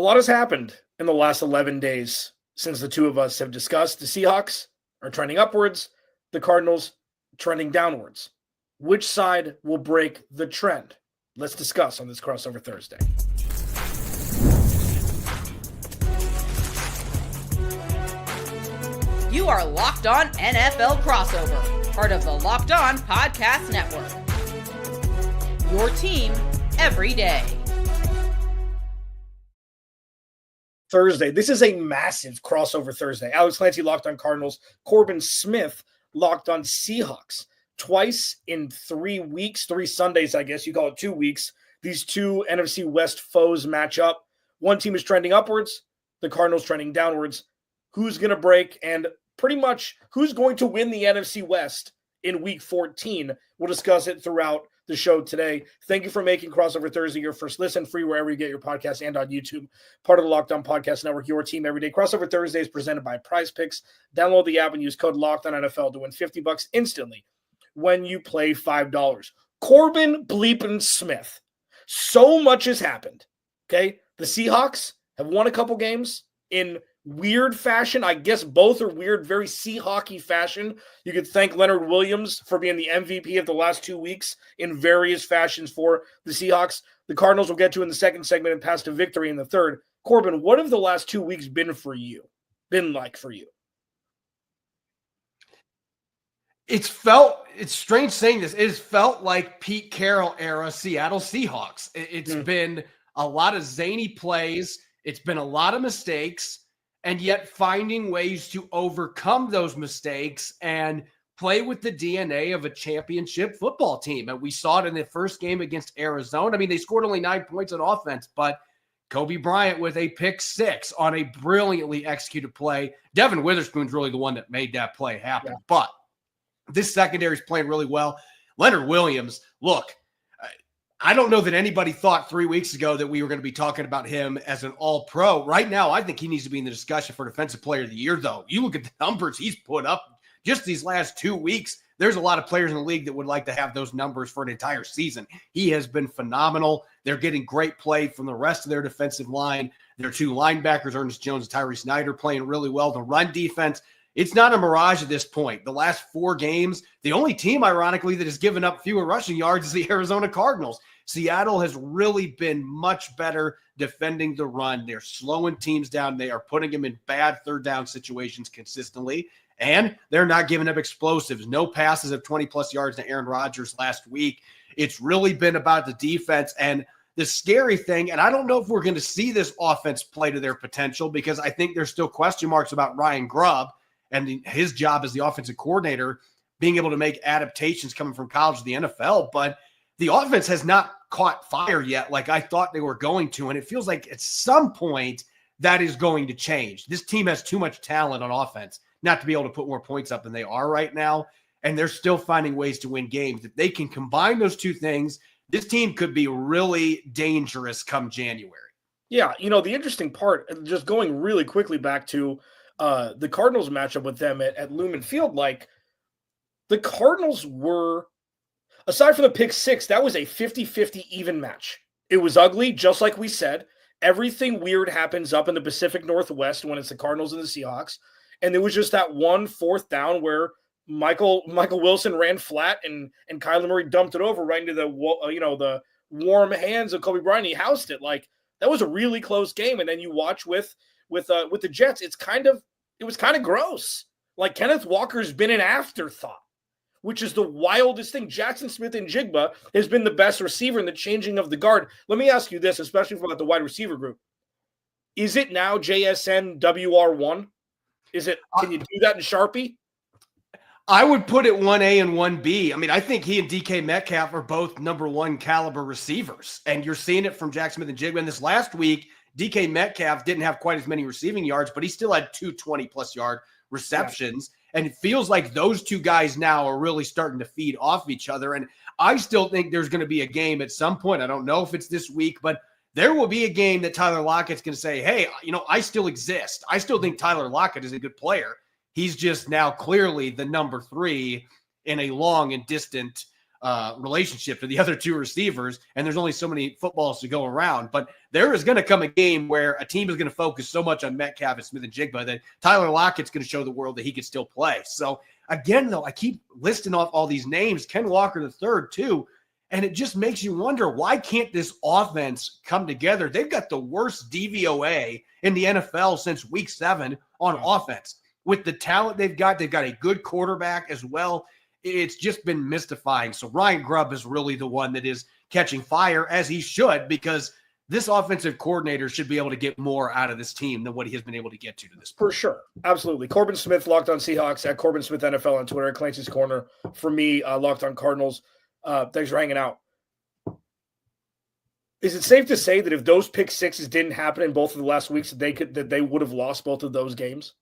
A lot has happened in the last 11 days since the two of us have discussed. The Seahawks are trending upwards, the Cardinals trending downwards. Which side will break the trend? Let's discuss on this Crossover Thursday. You are Locked On NFL Crossover, part of the Locked On Podcast Network. Your team every day. Thursday. This is a massive Crossover Thursday. Alex Clancy, Locked On Cardinals. Corbin Smith, Locked On Seahawks. Twice in 3 weeks, 3 Sundays, I guess. You call it 2 weeks. These two NFC West foes match up. One team is trending upwards. The Cardinals trending downwards. Who's going to break and pretty much who's going to win the NFC West in Week 14? We'll discuss it throughout the show today. Thank you for making Crossover Thursday your first listen, free wherever you get your podcast and on YouTube. Part of the Locked On Podcast Network, your team every day. Crossover Thursday is presented by Prize Picks. Download the app and use code LOCKEDONNFL to win $50 instantly when you play $5. Corbin bleepin' Smith. So much has happened. Okay, the Seahawks have won a couple games in weird fashion. I guess both are weird, very Seahawky fashion. You could thank Leonard Williams for being the MVP of the last 2 weeks in various fashions for the Seahawks. The Cardinals will get to in the second segment and pass to victory in the third. Corbin, what have the last 2 weeks been for you? Been like for you? It's strange saying this. It's felt like Pete Carroll era Seattle Seahawks. It's been a lot of zany plays. It's been a lot of mistakes. And yet finding ways to overcome those mistakes and play with the DNA of a championship football team. And we saw it in the first game against Arizona. I mean, they scored only 9 points on offense, but Kobe Bryant with a pick 6 on a brilliantly executed play. Devin Witherspoon's really the one that made that play happen. Yeah. But this secondary is playing really well. Leonard Williams, look, I don't know that anybody thought 3 weeks ago that we were going to be talking about him as an all-pro. Right now, I think he needs to be in the discussion for Defensive Player of the Year, though. You look at the numbers he's put up just these last 2 weeks. There's a lot of players in the league that would like to have those numbers for an entire season. He has been phenomenal. They're getting great play from the rest of their defensive line. Their 2 linebackers, Ernest Jones and Tyree Snyder, playing really well. The run defense, it's not a mirage at this point. The last 4 games, the only team, ironically, that has given up fewer rushing yards is the Arizona Cardinals. Seattle has really been much better defending the run. They're slowing teams down. They are putting them in bad third down situations consistently, and they're not giving up explosives. No passes of 20-plus yards to Aaron Rodgers last week. It's really been about the defense. And the scary thing, and I don't know if we're going to see this offense play to their potential because I think there's still question marks about Ryan Grubb and his job as the offensive coordinator, being able to make adaptations coming from college to the NFL. But the offense has not caught fire yet like I thought they were going to, and it feels like at some point that is going to change. This team has too much talent on offense not to be able to put more points up than they are right now, and they're still finding ways to win games. If they can combine those two things, this team could be really dangerous come January. Yeah, the interesting part, just going really quickly back to the Cardinals matchup with them at Lumen Field, like the Cardinals were, aside from the pick 6, that was a 50-50 even match. It was ugly, just like we said. Everything weird happens up in the Pacific Northwest when it's the Cardinals and the Seahawks. And there was just that 1 4th down where Michael Wilson ran flat and Kyler Murray dumped it over right into the warm hands of Kobe Bryant. He housed it. Like, that was a really close game. And then you watch with the Jets, it was kind of gross. Like, Kenneth Walker's been an afterthought, which is the wildest thing. Jackson Smith-Njigba has been the best receiver in the changing of the guard. Let me ask you this, especially about the wide receiver group. Is it now JSN WR1? Can you do that in Sharpie? I would put it 1A and 1B. I mean, I think he and DK Metcalf are both number 1 caliber receivers, and you're seeing it from Jackson Smith-Njigba. And this last week, DK Metcalf didn't have quite as many receiving yards, but he still had 2 20-plus yard receptions. Yeah. And it feels like those 2 guys now are really starting to feed off each other. And I still think there's going to be a game at some point. I don't know if it's this week, but there will be a game that Tyler Lockett's going to say, hey, I still exist. I still think Tyler Lockett is a good player. He's just now clearly the number 3 in a long and distant relationship to the other two receivers, and there's only so many footballs to go around. But there is going to come a game where a team is going to focus so much on Metcalf and Smith and Jigba that Tyler Lockett's going to show the world that he can still play. So again, though, I keep listing off all these names, Ken Walker III too, and it just makes you wonder, why can't this offense come together? They've got the worst DVOA in the NFL since week 7 on offense. With the talent they've got a good quarterback as well. It's just been mystifying. So Ryan Grubb is really the one that is catching fire, as he should, because this offensive coordinator should be able to get more out of this team than what he has been able to get to this point. For sure. Absolutely. Corbin Smith, Locked On Seahawks, at Corbin Smith NFL on Twitter, at Clancy's Corner. For me, Locked On Cardinals. Thanks for hanging out. Is it safe to say that if those pick sixes didn't happen in both of the last weeks, that they would have lost both of those games?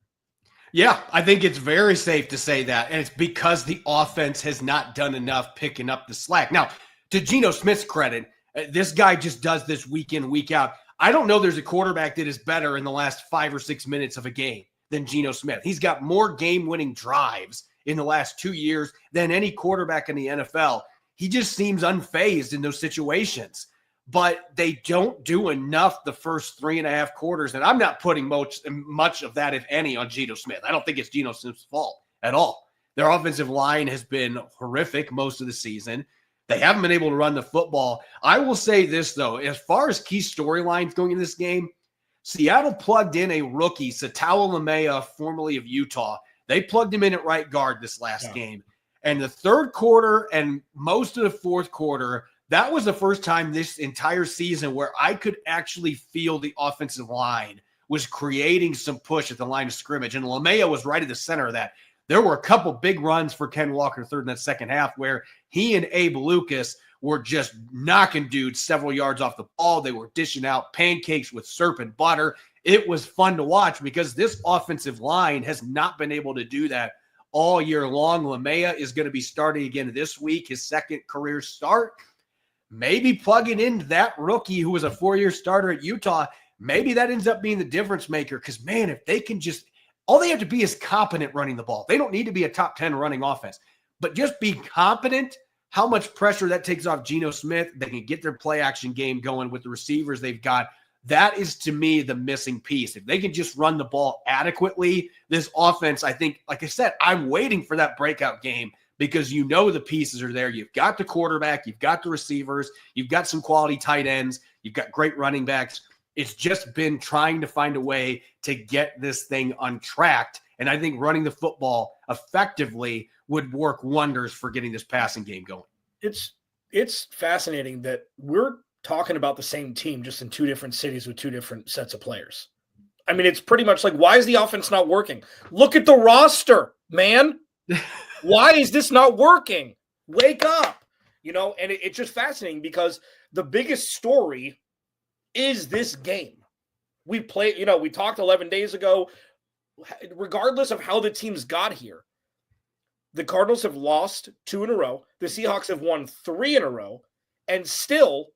Yeah, I think it's very safe to say that, and it's because the offense has not done enough picking up the slack. Now, to Geno Smith's credit, this guy just does this week in, week out. I don't know there's a quarterback that is better in the last 5 or 6 minutes of a game than Geno Smith. He's got more game-winning drives in the last 2 years than any quarterback in the NFL. He just seems unfazed in those situations. But they don't do enough the first 3.5 quarters. And I'm not putting much of that, if any, on Geno Smith. I don't think it's Geno Smith's fault at all. Their offensive line has been horrific most of the season. They haven't been able to run the football. I will say this, though. As far as key storylines going in this game, Seattle plugged in a rookie, Satawa Lamea, formerly of Utah. They plugged him in at right guard this last game. And the third quarter and most of the fourth quarter, that was the first time this entire season where I could actually feel the offensive line was creating some push at the line of scrimmage. And Lamea was right at the center of that. There were a couple big runs for Ken Walker III in that second half where he and Abe Lucas were just knocking dudes several yards off the ball. They were dishing out pancakes with serpent butter. It was fun to watch because this offensive line has not been able to do that all year long. Lamea is going to be starting again this week, his second career start. Maybe plugging in that rookie who was a 4-year starter at Utah, maybe that ends up being the difference maker. Because, man, if they can just – all they have to be is competent running the ball. They don't need to be a top 10 running offense. But just be competent, how much pressure that takes off Geno Smith. They can get their play-action game going with the receivers they've got. That is, to me, the missing piece. If they can just run the ball adequately, this offense, I think, like I said, I'm waiting for that breakout game. Because you know the pieces are there. You've got the quarterback. You've got the receivers. You've got some quality tight ends. You've got great running backs. It's just been trying to find a way to get this thing untracked. And I think running the football effectively would work wonders for getting this passing game going. It's fascinating that we're talking about the same team just in 2 different cities with 2 different sets of players. I mean, it's pretty much like, why is the offense not working? Look at the roster, man. Why is this not working? Wake up. And it's just fascinating because the biggest story is this game. We talked 11 days ago, regardless of how the teams got here, the Cardinals have lost 2 in a row. The Seahawks have won 3 in a row. And still,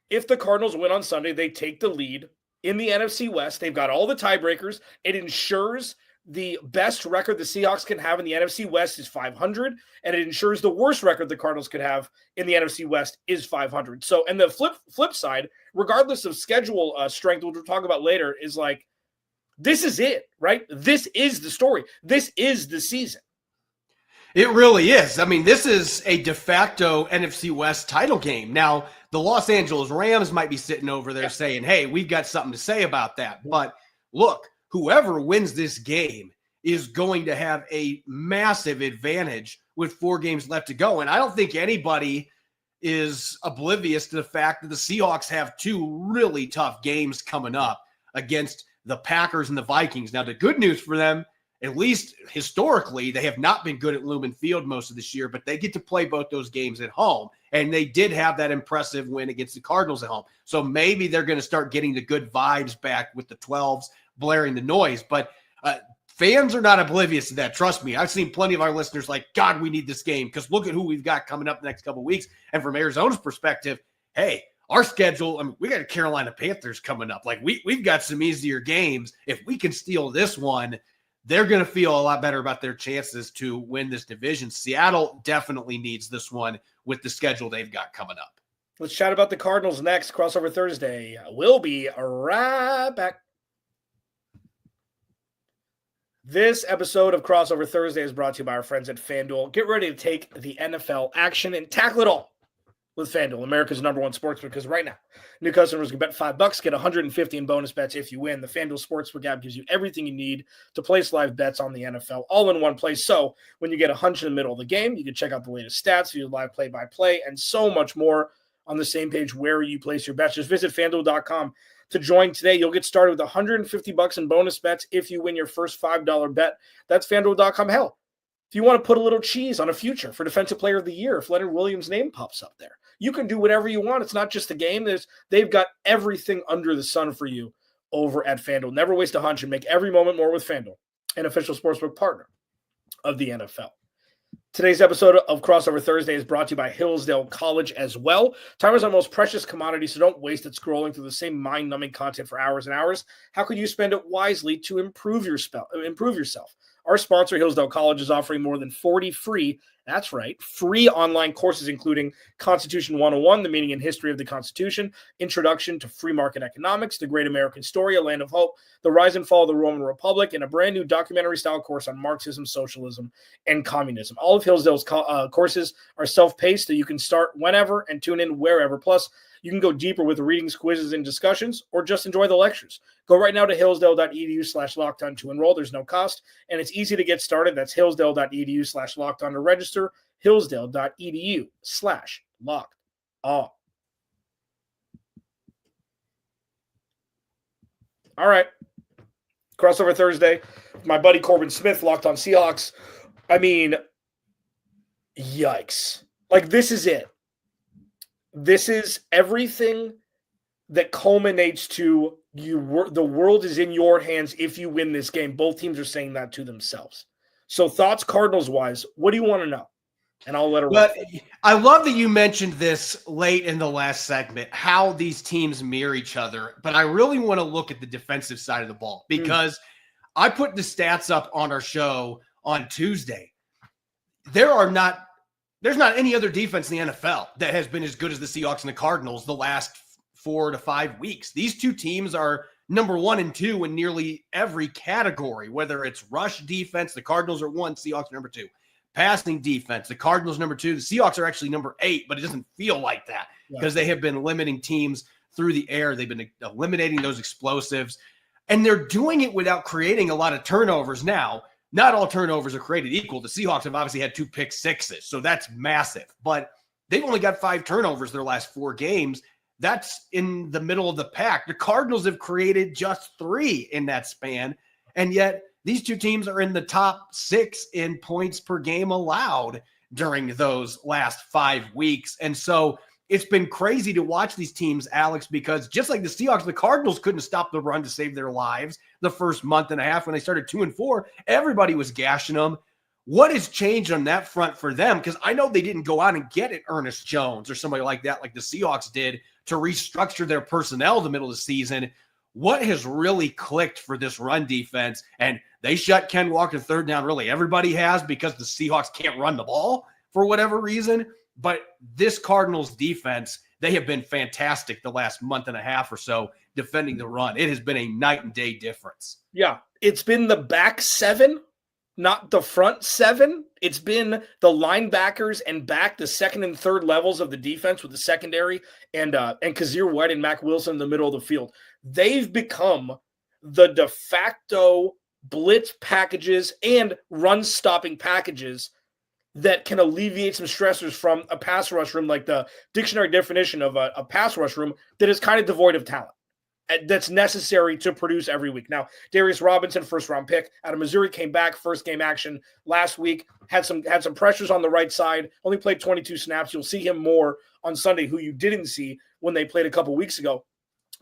if the Cardinals win on Sunday, they take the lead in the NFC West. They've got all the tiebreakers. It ensures the best record the Seahawks can have in the NFC West is 500, and it ensures the worst record the Cardinals could have in the NFC West is 500. So, and the flip side, regardless of schedule strength, which we'll talk about later, is like, this is it, right? This is the story. This is the season. It really is. I mean, this is a de facto NFC West title game. Now, the Los Angeles Rams might be sitting over there saying, hey, we've got something to say about that. But look, whoever wins this game is going to have a massive advantage with 4 games left to go. And I don't think anybody is oblivious to the fact that the Seahawks have 2 really tough games coming up against the Packers and the Vikings. Now, the good news for them, at least historically, they have not been good at Lumen Field most of this year, but they get to play both those games at home. And they did have that impressive win against the Cardinals at home. So maybe they're going to start getting the good vibes back with the 12s blaring the noise. But fans are not oblivious to that. Trust me. I've seen plenty of our listeners like, God, we need this game because look at who we've got coming up the next couple of weeks. And from Arizona's perspective, hey, our schedule, I mean, we got a Carolina Panthers coming up. Like we've got some easier games. If we can steal this one, they're going to feel a lot better about their chances to win this division. Seattle definitely needs this one with the schedule they've got coming up. Let's chat about the Cardinals next. Crossover Thursday. We'll be right back. This episode of Crossover Thursday is brought to you by our friends at FanDuel. Get ready to take the NFL action and tackle it all with FanDuel, America's #1 sportsbook, because right now, new customers can bet $5, get $150 in bonus bets if you win. The FanDuel Sportsbook app gives you everything you need to place live bets on the NFL all in one place. So when you get a hunch in the middle of the game, you can check out the latest stats, view live play-by-play, and so much more on the same page where you place your bets. Just visit FanDuel.com to join today. You'll get started with $150 in bonus bets if you win your first $5 bet. That's FanDuel.com. Hell, if you want to put a little cheese on a future for Defensive Player of the Year, if Leonard Williams' name pops up there, you can do whatever you want. It's not just a game. They've got everything under the sun for you over at FanDuel. Never waste a hunch and make every moment more with FanDuel, an official sportsbook partner of the NFL. Today's episode of Crossover Thursday is brought to you by Hillsdale College as well. Time is our most precious commodity, so don't waste it scrolling through the same mind-numbing content for hours and hours. How could you spend it wisely to improve yourself? Our sponsor, Hillsdale College, is offering more than 40 free online courses, including Constitution 101, the meaning and history of the Constitution, Introduction to Free Market Economics, The Great American Story, A Land of Hope, The Rise and Fall of the Roman Republic, and a brand new documentary-style course on Marxism, Socialism, and Communism. All of Hillsdale's courses are self-paced, so you can start whenever and tune in wherever. Plus, you can go deeper with readings, quizzes, and discussions, or just enjoy the lectures. Go right now to hillsdale.edu/lockedon to enroll. There's no cost, and it's easy to get started. That's hillsdale.edu/lockedon to register. Hillsdale.edu/lockedon. All right. Crossover Thursday. My buddy Corbin Smith, Locked On Seahawks. I mean, yikes. Like, this is it. This is everything that culminates to you. The world is in your hands if you win this game. Both teams are saying that to themselves. So thoughts Cardinals-wise, what do you want to know? And I'll let her But I love that you mentioned this late in the last segment, how these teams mirror each other. But I really want to look at the defensive side of the ball because I put the stats up on our show on Tuesday. There's not any other defense in the NFL that has been as good as the Seahawks and the Cardinals the last 4 to 5 weeks. These two teams are number 1 and 2 in nearly every category, whether it's rush defense, the Cardinals are 1, Seahawks are number 2. Passing defense, the Cardinals number 2, the Seahawks are actually number 8, but it doesn't feel like that because they have been limiting teams through the air. They've been eliminating those explosives, and they're doing it without creating a lot of turnovers. Now, not all turnovers are created equal. The Seahawks have obviously had 2 pick sixes, so that's massive. But they've only got 5 turnovers their last 4 games. That's in the middle of the pack. The Cardinals have created just 3 in that span, and yet these two teams are in the top 6 in points per game allowed during those last 5 weeks. And so it's been crazy to watch these teams, Alex, because just like the Seahawks, the Cardinals couldn't stop the run to save their lives the first month and a half when they started 2-4. Everybody was gashing them. What has changed on that front for them? Because I know they didn't go out and get an Ernest Jones or somebody like that, like the Seahawks did, to restructure their personnel in the middle of the season. What has really clicked for this run defense? And they shut Ken Walker third down. Really, everybody has, because the Seahawks can't run the ball for whatever reason. But this Cardinals defense, they have been fantastic the last month and a half or so defending the run. It has been a night and day difference. Yeah, it's been the back 7, not the front 7. It's been the linebackers and back the second and third levels of the defense with the secondary and Kazir White and Mac Wilson in the middle of the field. They've become the de facto blitz packages and run-stopping packages that can alleviate some stressors from a pass rush room, like the dictionary definition of a pass rush room that is kind of devoid of talent that's necessary to produce every week. Now, Darius Robinson, first-round pick out of Missouri, came back, first game action last week, had some pressures on the right side, only played 22 snaps. You'll see him more on Sunday, who you didn't see when they played a couple weeks ago.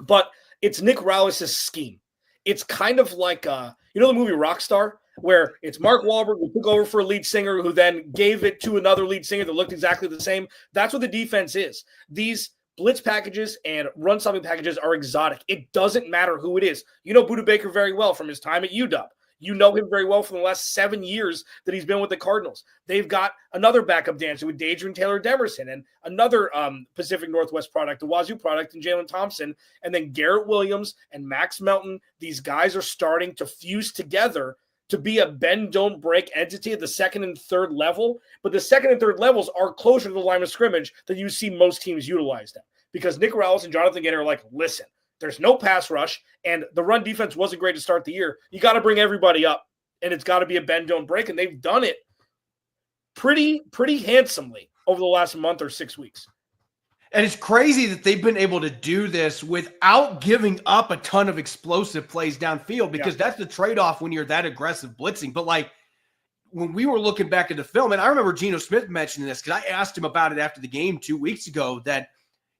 But it's Nick Rallis' scheme. It's kind of like, the movie Rockstar, where it's Mark Wahlberg who took over for a lead singer who then gave it to another lead singer that looked exactly the same. That's what the defense is. These blitz packages and run-stopping packages are exotic. It doesn't matter who it is. You know Budda Baker very well from his time at UW. You know him very well from the last 7 years that he's been with the Cardinals. They've got another backup dancer with Dadrian Taylor-Demerson and another Pacific Northwest product, the Wazoo product, and Jalen Thompson, and then Garrett Williams and Max Melton. These guys are starting to fuse together to be a bend, don't break entity at the second and third level. But the second and third levels are closer to the line of scrimmage than you see most teams utilize them. Because Nick Rallis and Jonathan Gannon are like, listen, there's no pass rush, and the run defense wasn't great to start the year. You got to bring everybody up, and it's got to be a bend, don't break, and they've done it pretty handsomely over the last month or 6 weeks. And it's crazy that they've been able to do this without giving up a ton of explosive plays downfield, because that's the trade-off when you're that aggressive blitzing. But like when we were looking back at the film, and I remember Geno Smith mentioning this because I asked him about it after the game 2 weeks ago, that,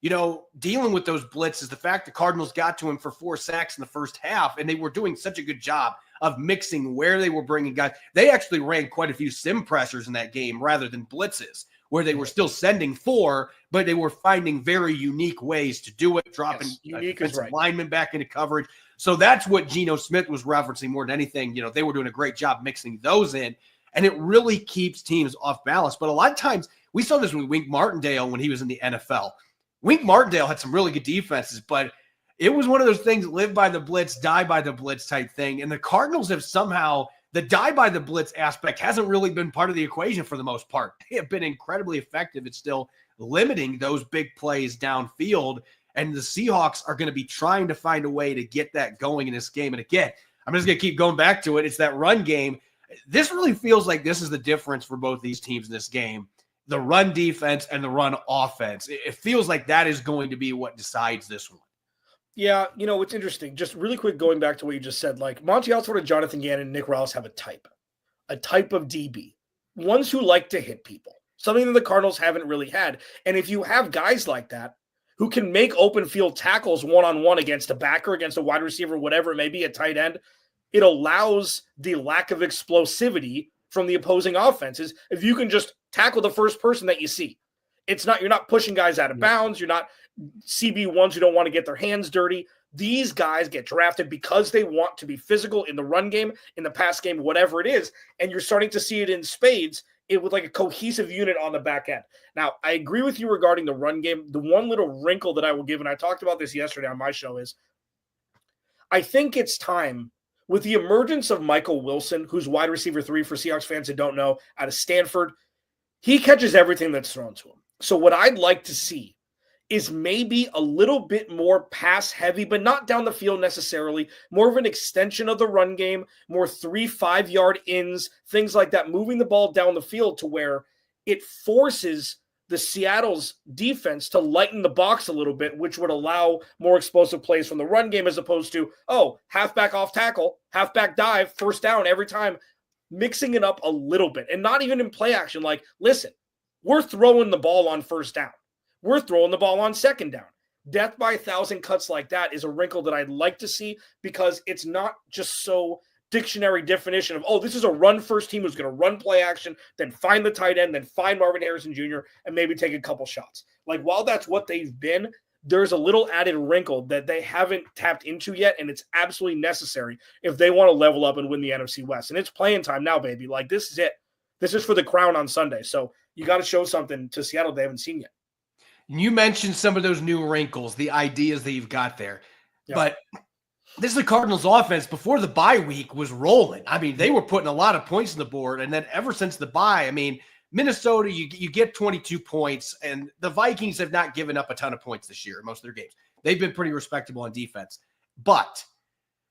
you know, dealing with those blitzes, the fact the Cardinals got to him for 4 sacks in the first half, and they were doing such a good job of mixing where they were bringing guys. They actually ran quite a few sim pressures in that game rather than blitzes, where they were still sending 4, but they were finding very unique ways to do it, dropping defensive linemen back into coverage. So that's what Geno Smith was referencing more than anything. You know, they were doing a great job mixing those in, and it really keeps teams off balance. But a lot of times, we saw this with Wink Martindale when he was in the NFL. Wink Martindale had some really good defenses, but it was one of those things, live by the blitz, die by the blitz type thing. And the Cardinals have somehow, the die by the blitz aspect hasn't really been part of the equation for the most part. They have been incredibly effective at still limiting those big plays downfield. And the Seahawks are going to be trying to find a way to get that going in this game. And again, I'm just going to keep going back to it. It's that run game. This really feels like this is the difference for both these teams in this game. The run defense and the run offense. It feels like that is going to be what decides this one. Yeah, you know, it's interesting. Just really quick, going back to what you just said, like Monty Alford and Jonathan Gannon and Nick Rallis have a type of DB, ones who like to hit people, something that the Cardinals haven't really had. And if you have guys like that who can make open field tackles one-on-one against a backer, against a wide receiver, whatever it may be, a tight end, it allows the lack of explosivity from the opposing offenses. If you can just tackle the first person that you see, you're not pushing guys out of bounds. You're not CB1s who don't want to get their hands dirty. These guys get drafted because they want to be physical in the run game, in the pass game, whatever it is. And you're starting to see it in spades, with like a cohesive unit on the back end. Now, I agree with you regarding the run game. The one little wrinkle that I will give, and I talked about this yesterday on my show, is I think it's time, with the emergence of Michael Wilson, who's wide receiver 3 for Seahawks fans that don't know, out of Stanford, he catches everything that's thrown to him. So what I'd like to see is maybe a little bit more pass heavy, but not down the field necessarily, more of an extension of the run game, more 3-5 yard ins, things like that, moving the ball down the field to where it forces the Seattle's defense to lighten the box a little bit, which would allow more explosive plays from the run game, as opposed to, halfback off tackle, halfback dive, first down every time, mixing it up a little bit, and not even in play action. Like, listen, we're throwing the ball on first down. We're throwing the ball on second down. Death by 1,000 cuts like that is a wrinkle that I'd like to see, because it's not just so dictionary definition of, this is a run-first team who's going to run play action, then find the tight end, then find Marvin Harrison Jr., and maybe take a couple shots. Like, while that's what they've been, there's a little added wrinkle that they haven't tapped into yet, and it's absolutely necessary if they want to level up and win the NFC West. And it's playing time now, baby. Like, this is it. This is for the crown on Sunday. So you got to show something to Seattle they haven't seen yet. You mentioned some of those new wrinkles, the ideas that you've got there. Yeah. But this is the Cardinals offense before the bye week was rolling. I mean, they were putting a lot of points on the board. And then ever since the bye, I mean, Minnesota, you get 22 points, and the Vikings have not given up a ton of points this year in most of their games. They've been pretty respectable on defense. But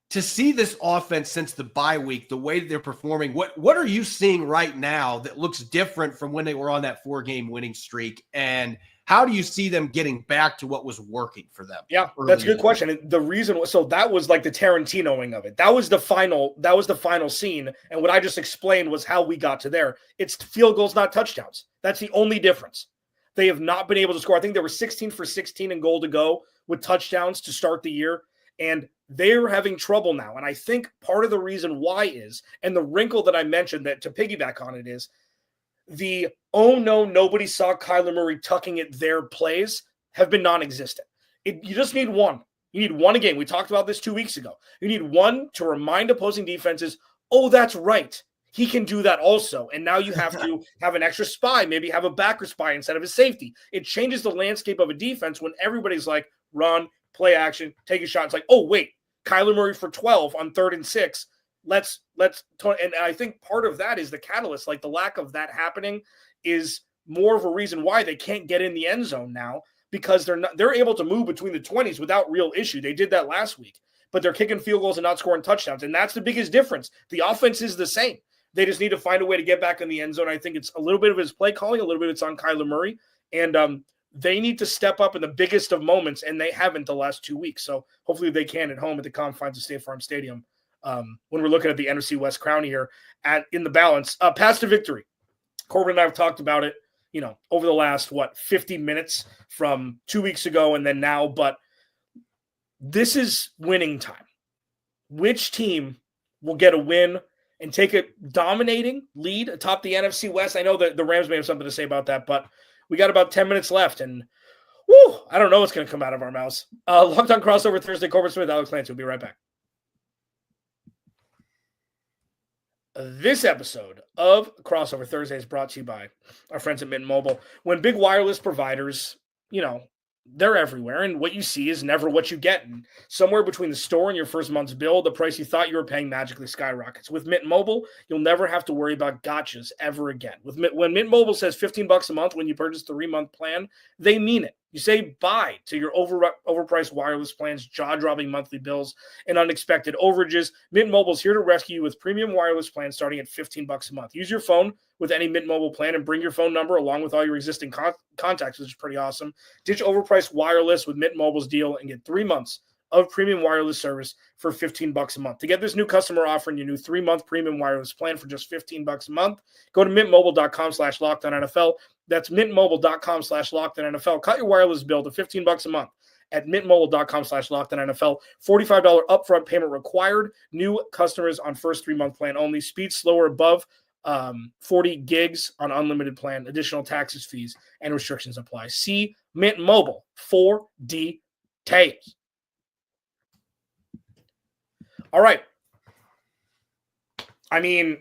to see this offense since the bye week, the way that they're performing, what are you seeing right now that looks different from when they were on that 4-game winning streak? And how do you see them getting back to what was working for them? Yeah, that's a good question. And the reason was, so that was like the Tarantinoing of it. That was the final scene. And what I just explained was how we got to there. It's field goals, not touchdowns. That's the only difference. They have not been able to score. I think they were 16 for 16 in goal to go with touchdowns to start the year. And they're having trouble now. And I think part of the reason why is, and the wrinkle that I mentioned that to piggyback on it is, the nobody saw Kyler Murray tucking it their plays have been non-existent. You just need one. You need one a game. We talked about this 2 weeks ago. You need one to remind opposing defenses, oh, that's right. He can do that also. And now you have to have an extra spy, maybe have a backer spy instead of a safety. It changes the landscape of a defense when everybody's like, run, play action, take a shot. It's like, oh, wait, Kyler Murray for 12 on 3rd and 6. And I think part of that is the catalyst. Like the lack of that happening is more of a reason why they can't get in the end zone now, because they're able to move between the 20s without real issue. They did that last week, but they're kicking field goals and not scoring touchdowns. And that's the biggest difference. The offense is the same. They just need to find a way to get back in the end zone. I think it's a little bit of his play calling, a little bit it's on Kyler Murray. And they need to step up in the biggest of moments, and they haven't the last 2 weeks. So hopefully they can at home at the confines of State Farm Stadium when we're looking at the NFC West crown here in the balance. Path to victory. Corbin and I have talked about it, over the last, 50 minutes from 2 weeks ago and then now. But this is winning time. Which team will get a win and take a dominating lead atop the NFC West? I know that the Rams may have something to say about that, but we got about 10 minutes left, and I don't know what's going to come out of our mouths. Locked On Crossover Thursday, Corbin Smith, Alex Clancy. We'll be right back. This episode of Crossover Thursday is brought to you by our friends at Mint Mobile. When big wireless providers, they're everywhere, and what you see is never what you get. And somewhere between the store and your first month's bill, the price you thought you were paying magically skyrockets. With Mint Mobile, you'll never have to worry about gotchas ever again. When Mint Mobile says $15 a month when you purchase the 3-month plan, they mean it. You say bye to your overpriced wireless plans, jaw-dropping monthly bills, and unexpected overages. Mint Mobile's here to rescue you with premium wireless plans starting at $15 a month. Use your phone with any Mint Mobile plan and bring your phone number along with all your existing contacts, which is pretty awesome. Ditch overpriced wireless with Mint Mobile's deal and get 3 months of premium wireless service for $15 a month. To get this new customer offer and your new 3-month premium wireless plan for just $15 a month, go to mintmobile.com/LockedOnNFL. That's mintmobile.com/LockedOnNFL. Cut your wireless bill to $15 a month at mintmobile.com/LockedOnNFL. $45 upfront payment required. New customers on first 3-month plan only. Speed slower above 40 gigs on unlimited plan. Additional taxes, fees, and restrictions apply. See Mint Mobile for details. All right. I mean,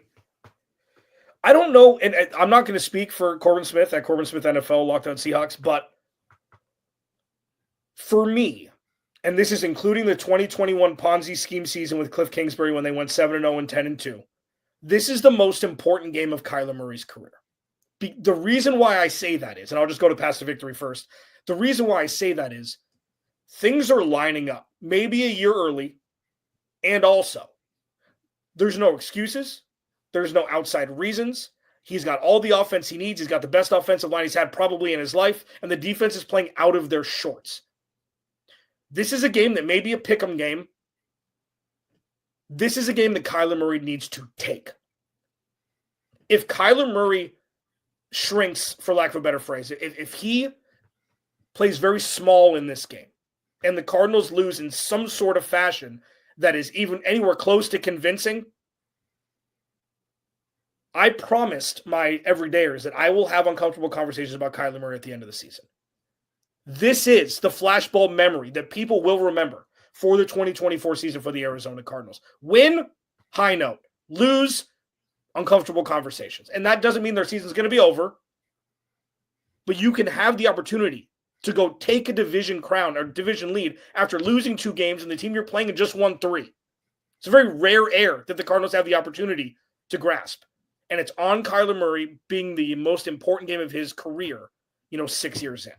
I don't know, and I'm not going to speak for Corbin Smith at Corbin Smith NFL, Locked On Seahawks, but for me, and this is including the 2021 Ponzi scheme season with Cliff Kingsbury when they went 7-0 and 10-2, this is the most important game of Kyler Murray's career. The reason why I say that is, and I'll just go to pass to victory first, the reason why I say that is things are lining up, maybe a year early, and also there's no excuses. There's no outside reasons. He's got all the offense he needs. He's got the best offensive line he's had probably in his life, and the defense is playing out of their shorts. This is a game that may be a pick'em game. This is a game that Kyler Murray needs to take. If Kyler Murray shrinks, for lack of a better phrase, if he plays very small in this game and the Cardinals lose in some sort of fashion that is even anywhere close to convincing, I promised my everydayers that I will have uncomfortable conversations about Kyler Murray at the end of the season. This is the flashbulb memory that people will remember for the 2024 season for the Arizona Cardinals. Win, high note. Lose, uncomfortable conversations. And that doesn't mean their season's going to be over, but you can have the opportunity to go take a division crown or division lead after losing 2 games and the team you're playing had just won 3. It's a very rare air that the Cardinals have the opportunity to grasp. And it's on Kyler Murray being the most important game of his career, 6 years in.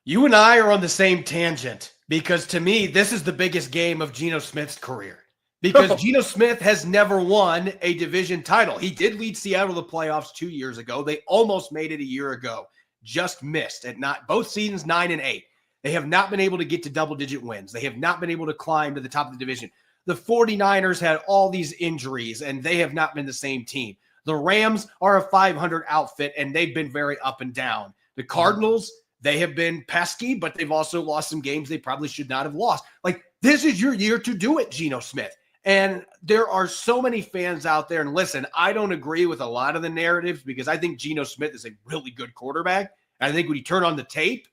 You and I are on the same tangent because to me, this is the biggest game of Geno Smith's career because Geno Smith has never won a division title. He did lead Seattle to the playoffs 2 years ago. They almost made it a year ago. Just missed at both seasons 9 and 8. They have not been able to get to double-digit wins. They have not been able to climb to the top of the division. The 49ers had all these injuries, and they have not been the same team. The Rams are a 500 outfit, and they've been very up and down. The Cardinals, they have been pesky, but they've also lost some games they probably should not have lost. Like, this is your year to do it, Geno Smith. And there are so many fans out there. And listen, I don't agree with a lot of the narratives because I think Geno Smith is a really good quarterback. I think when you turn on the tape,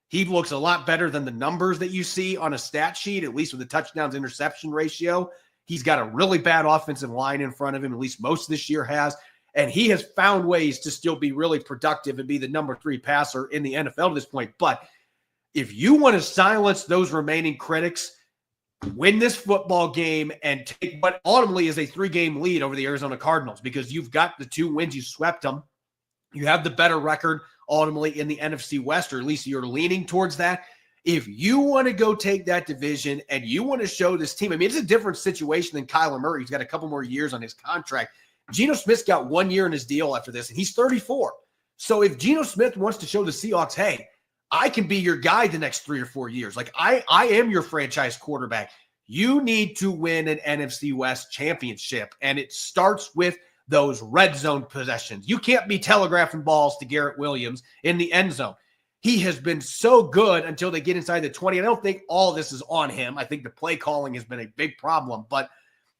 he looks a lot better than the numbers that you see on a stat sheet, at least with the touchdowns interception ratio. He's got a really bad offensive line in front of him, at least most of this year has. And he has found ways to still be really productive and be the number 3 passer in the NFL at this point. But if you want to silence those remaining critics, win this football game and take what ultimately is a 3-game lead over the Arizona Cardinals, because you've got the 2 wins. You swept them. You have the better record ultimately in the NFC West, or at least you're leaning towards that. If you want to go take that division and you want to show this team, I mean, it's a different situation than Kyler Murray. He's got a couple more years on his contract. Geno Smith's got 1 year in his deal after this, and he's 34. So if Geno Smith wants to show the Seahawks, hey, I can be your guy the next 3 or 4 years. Like, I am your franchise quarterback. You need to win an NFC West championship, and it starts with those red zone possessions. You can't be telegraphing balls to Garrett Williams in the end zone. He has been so good until they get inside the 20. I don't think all this is on him. I think the play calling has been a big problem, but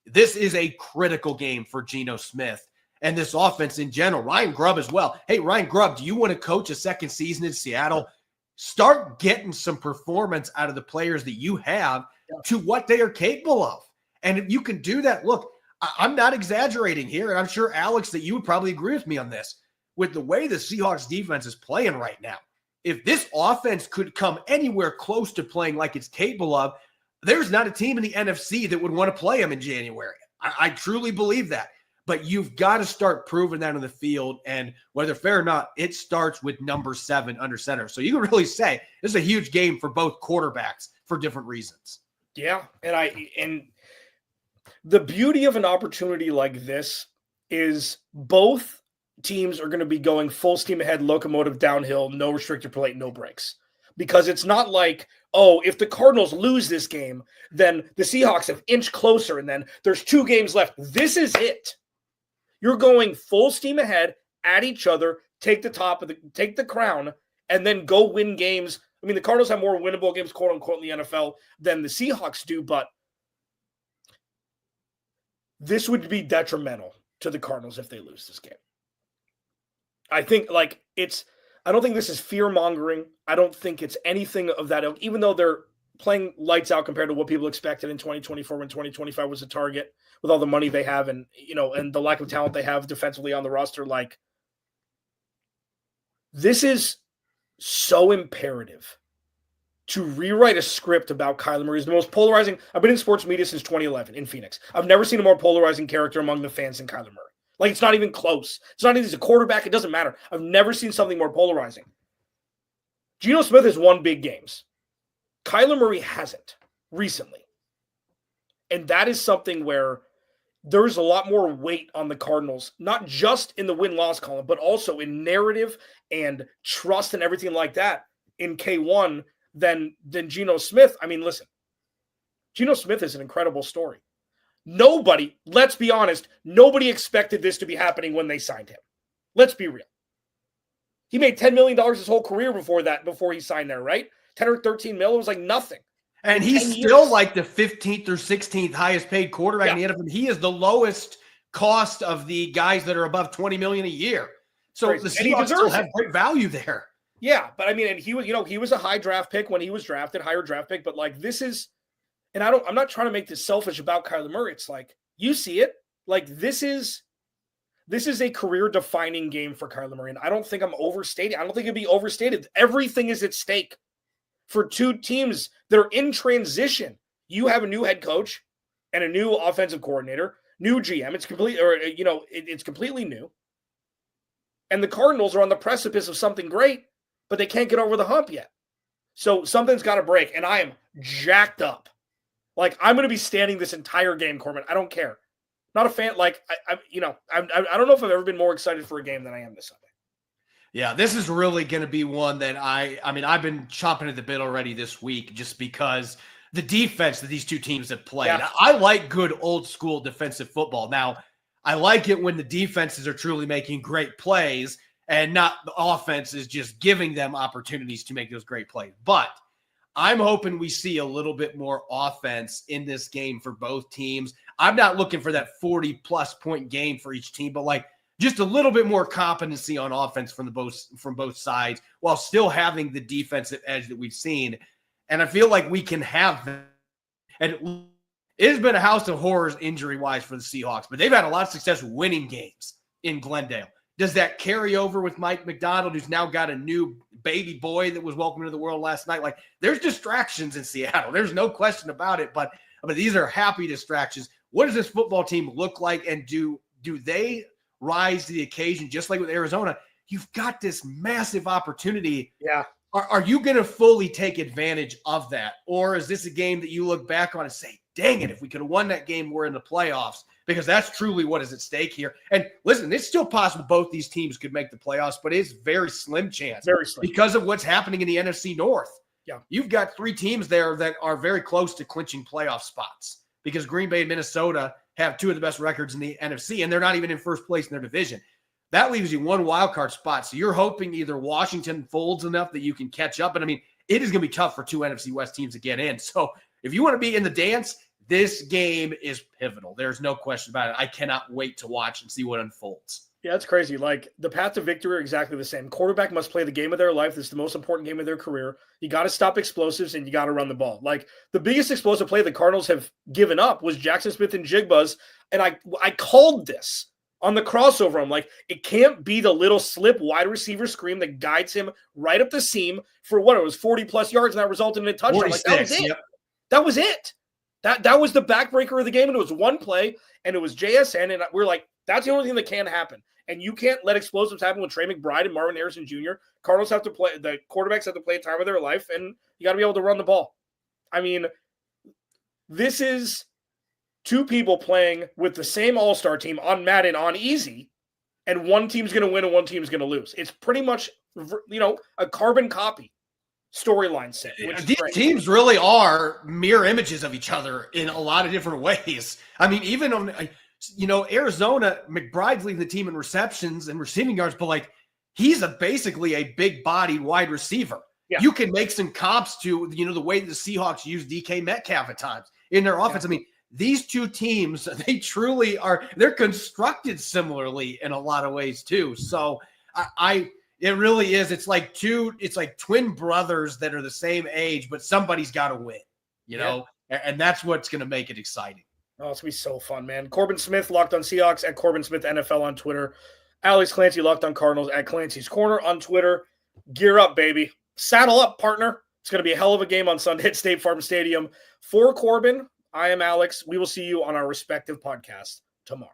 this is a critical game for Geno Smith and this offense in general. Ryan Grubb as well. Hey, Ryan Grubb, do you want to coach a second season in Seattle? Start getting some performance out of the players that you have to what they are capable of. And if you can do that, look, I'm not exaggerating here, and I'm sure, Alex, that you would probably agree with me on this. With the way the Seahawks defense is playing right now, if this offense could come anywhere close to playing like it's capable of, there's not a team in the NFC that would want to play them in January. I truly believe that. But you've got to start proving that on the field, and whether fair or not, it starts with number 7 under center. So you can really say this is a huge game for both quarterbacks for different reasons. Yeah, and the beauty of an opportunity like this is both teams are going to be going full steam ahead, locomotive downhill, no restrictor plate, no brakes. Because it's not like, oh, if the Cardinals lose this game, then the Seahawks have inched closer, and then there's 2 games left. This is it. You're going full steam ahead at each other, take the crown, and then go win games. I mean, the Cardinals have more winnable games, quote unquote, in the NFL than the Seahawks do, but this would be detrimental to the Cardinals if they lose this game. I think, I don't think this is fear-mongering. I don't think it's anything of that ilk, even though they're playing lights out compared to what people expected in 2024 when 2025 was a target with all the money they have and, and the lack of talent they have defensively on the roster. Like, this is so imperative to rewrite a script about Kyler Murray. He's the most polarizing. I've been in sports media since 2011 in Phoenix. I've never seen a more polarizing character among the fans than Kyler Murray. Like, it's not even close. It's not even he's a quarterback. It doesn't matter. I've never seen something more polarizing. Geno Smith has won big games. Kyler Murray hasn't recently. And that is something where there's a lot more weight on the Cardinals, not just in the win-loss column, but also in narrative and trust and everything like that in K1 than Geno Smith. I mean, listen, Geno Smith is an incredible story. Nobody, let's be honest, nobody expected this to be happening when they signed him. Let's be real. He made $10 million his whole career before he signed there, right? 10 or 13 mil, it was like nothing. And he's still like the 15th or 16th highest paid quarterback in the NFL. He is the lowest cost of the guys that are above $20 million a year. So the Seahawks still have great value there. Yeah, but I mean, and he was a high draft pick when he was drafted, higher draft pick, but like this is, and I'm not trying to make this selfish about Kyler Murray. It's like, you see it, like this is a career-defining game for Kyler Murray, and I don't think I'm overstating. I don't think it'd be overstated. Everything is at stake for 2 teams that are in transition. You have a new head coach and a new offensive coordinator, new GM. It's it's completely new. And the Cardinals are on the precipice of something great, but they can't get over the hump yet. So something's got to break, and I am jacked up. Like, I'm going to be standing this entire game, Corbin. I don't care. Not a fan. Like, I don't know if I've ever been more excited for a game than I am this Sunday. Yeah, this is really going to be one that I've been chomping at the bit already this week just because the defense that these 2 teams have played. Yeah. I like good old school defensive football. Now, I like it when the defenses are truly making great plays and not the offense is just giving them opportunities to make those great plays. But I'm hoping we see a little bit more offense in this game for both teams. I'm not looking for that 40-plus point game for each team, but like just a little bit more competency on offense from both sides while still having the defensive edge that we've seen. And I feel like we can have that. And it has been a house of horrors injury-wise for the Seahawks, but they've had a lot of success winning games in Glendale. Does that carry over with Mike McDonald, who's now got a new baby boy that was welcomed to the world last night? Like, there's distractions in Seattle. There's no question about it, but these are happy distractions. What does this football team look like, and do they rise to the occasion? Just like with Arizona, you've got this massive opportunity. Yeah. Are you going to fully take advantage of that? Or is this a game that you look back on and say, dang it, if we could have won that game, we're in the playoffs? Because that's truly what is at stake here. And listen, it's still possible both these teams could make the playoffs, but it's very slim chance. Very slim. Because of what's happening in the NFC North. Yeah. You've got 3 teams there that are very close to clinching playoff spots, because Green Bay and Minnesota have 2 of the best records in the NFC, and they're not even in first place in their division. That leaves you 1 wild card spot. So you're hoping either Washington folds enough that you can catch up. And I mean, it is going to be tough for 2 NFC West teams to get in. So if you want to be in the dance, this game is pivotal. There's no question about it. I cannot wait to watch and see what unfolds. Yeah, it's crazy. Like, the path to victory are exactly the same. Quarterback must play the game of their life. This is the most important game of their career. You got to stop explosives, and you got to run the ball. Like, the biggest explosive play the Cardinals have given up was Jackson Smith and Jigbas. And I called this on the crossover. I'm like, it can't be the little slip wide receiver screen that guides him right up the seam for what? It was 40-plus yards, and that resulted in a touchdown. Like, that was it. Yep. That was it. That was the backbreaker of the game, and it was one play, and it was JSN, and we're like, that's the only thing that can happen. And you can't let explosives happen with Trey McBride and Marvin Harrison Jr. Cardinals have to play, the quarterbacks have to play a time of their life, and you got to be able to run the ball. I mean, this is 2 people playing with the same all-star team on Madden on easy, and one team's going to win and one team's going to lose. It's pretty much, a carbon copy storyline set. These teams really are mirror images of each other in a lot of different ways. I mean, even on, Arizona, McBride's leading the team in receptions and receiving yards, but like, he's basically a big-bodied wide receiver. Yeah. You can make some comps to, the way the Seahawks use DK Metcalf at times in their offense. Yeah. I mean, these 2 teams, they truly are, they're constructed similarly in a lot of ways too. So it really is. It's like twin brothers that are the same age, but somebody's got to win, and that's what's going to make it exciting. Oh, it's going to be so fun, man. Corbin Smith, Locked On Seahawks, at Corbin Smith NFL on Twitter. Alex Clancy, Locked On Cardinals, at Clancy's Corner on Twitter. Gear up, baby. Saddle up, partner. It's going to be a hell of a game on Sunday at State Farm Stadium. For Corbin, I am Alex. We will see you on our respective podcasts tomorrow.